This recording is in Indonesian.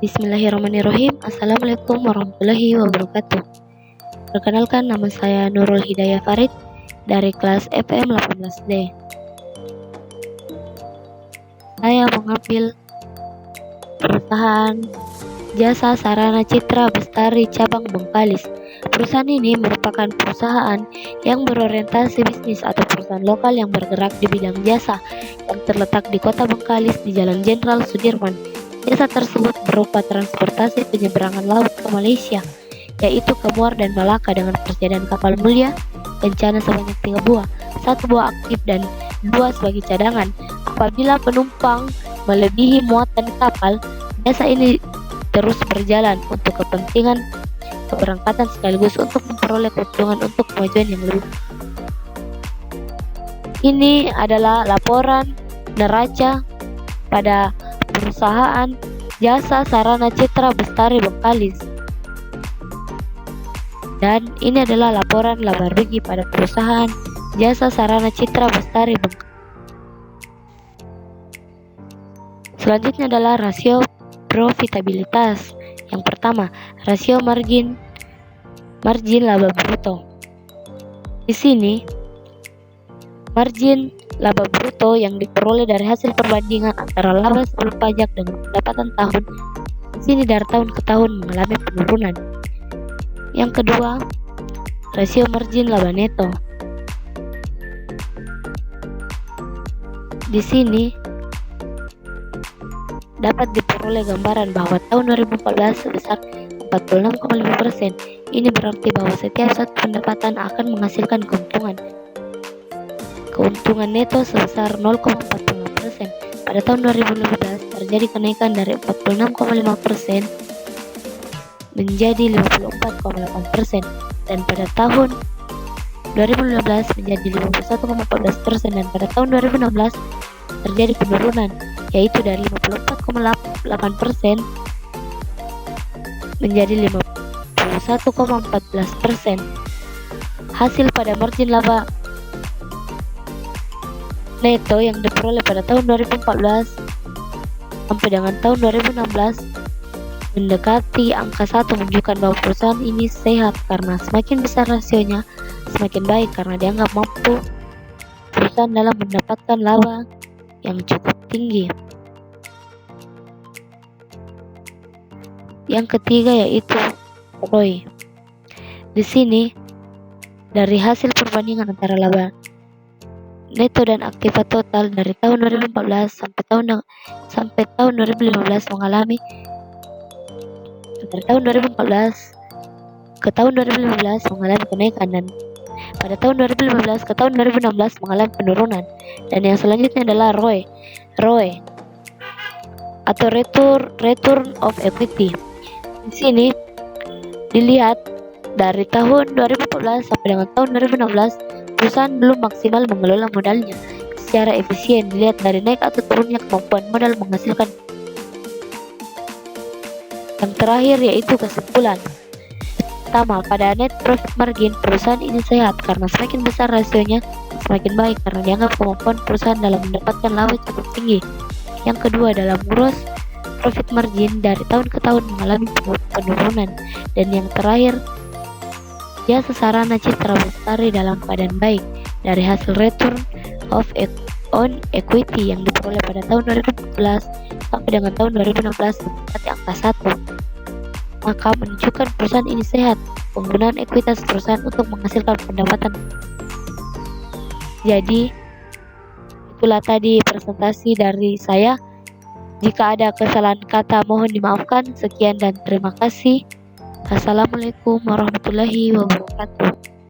Bismillahirrahmanirrahim. Assalamualaikum warahmatullahi wabarakatuh. Perkenalkan, nama saya Nurul Hidayah Farid dari kelas FM 18D. Saya mengambil perusahaan Jasa Sarana Citra Bestari cabang Bengkalis. Perusahaan ini merupakan perusahaan yang berorientasi bisnis atau perusahaan lokal yang bergerak di bidang jasa yang terletak di Kota Bengkalis di Jalan Jenderal Sudirman. Jasa tersebut berupa transportasi penyeberangan laut ke Malaysia, yaitu ke Muar dan Malaka dengan persediaan kapal mulia Kencana sebanyak 3 buah, 1 buah aktif dan 2 sebagai cadangan. Apabila penumpang melebihi muatan kapal, jasa ini terus berjalan untuk kepentingan keberangkatan sekaligus untuk memperoleh keuntungan untuk kemajuan yang lebih. Ini adalah laporan neraca pada perusahaan Jasa Sarana Citra Bestari Bengkalis, dan ini adalah laporan laba rugi pada perusahaan Jasa Sarana Citra Bestari Bengkalis. Selanjutnya adalah rasio profitabilitas. Yang pertama, rasio margin laba bruto. Di sini margin laba bruto yang diperoleh dari hasil perbandingan antara laba sebelum pajak dengan pendapatan tahun. Di sini dari tahun ke tahun mengalami penurunan. Yang kedua, rasio margin laba neto. Di sini dapat diperoleh gambaran bahwa tahun 2014 sebesar 46,5%. Ini berarti bahwa setiap satu pendapatan akan menghasilkan keuntungan neto sebesar 0,45%. Pada tahun 2015 terjadi kenaikan dari 46,5% menjadi 54,8%, dan pada tahun 2015 menjadi 51,14%, dan pada tahun 2016 terjadi penurunan, yaitu dari 54,8% menjadi 51,14%. Hasil pada margin laba neto yang diperoleh pada tahun 2014 sampai dengan tahun 2016 mendekati angka 1, menunjukkan bahwa perusahaan ini sehat karena semakin besar rasionya, semakin baik karena dianggap mampu perusahaan dalam mendapatkan laba yang cukup tinggi. Yang ketiga yaitu ROI. Di sini dari hasil perbandingan antara laba neto dan aktiva total dari tahun 2014 sampai tahun 2015 mengalami dari tahun 2014 ke tahun 2015 mengalami kenaikan, dan pada tahun 2015 ke tahun 2016 mengalami penurunan. Dan yang selanjutnya adalah ROE atau return of equity. Di sini dilihat dari tahun 2014 sampai dengan tahun 2016 perusahaan belum maksimal mengelola modalnya secara efisien. Dilihat dari naik atau turunnya kemampuan modal menghasilkan. Yang terakhir yaitu kesimpulan. Pertama, pada net profit margin, perusahaan ini sehat karena semakin besar rasionya, semakin baik karena dianggap kemampuan perusahaan dalam mendapatkan laba cukup tinggi. Yang kedua, dalam gross profit margin dari tahun ke tahun mengalami penurunan. Dan yang terakhir, Jasa Sarana Citra Bestari dalam keadaan baik dari hasil return on equity yang diperoleh pada tahun 2014 sampai dengan tahun 2016 mendekati angka 1. Maka menunjukkan perusahaan ini sehat. Penggunaan ekuitas perusahaan untuk menghasilkan pendapatan. Jadi itulah tadi presentasi dari saya. Jika ada kesalahan kata mohon dimaafkan. Sekian dan terima kasih. Assalamualaikum warahmatullahi wabarakatuh.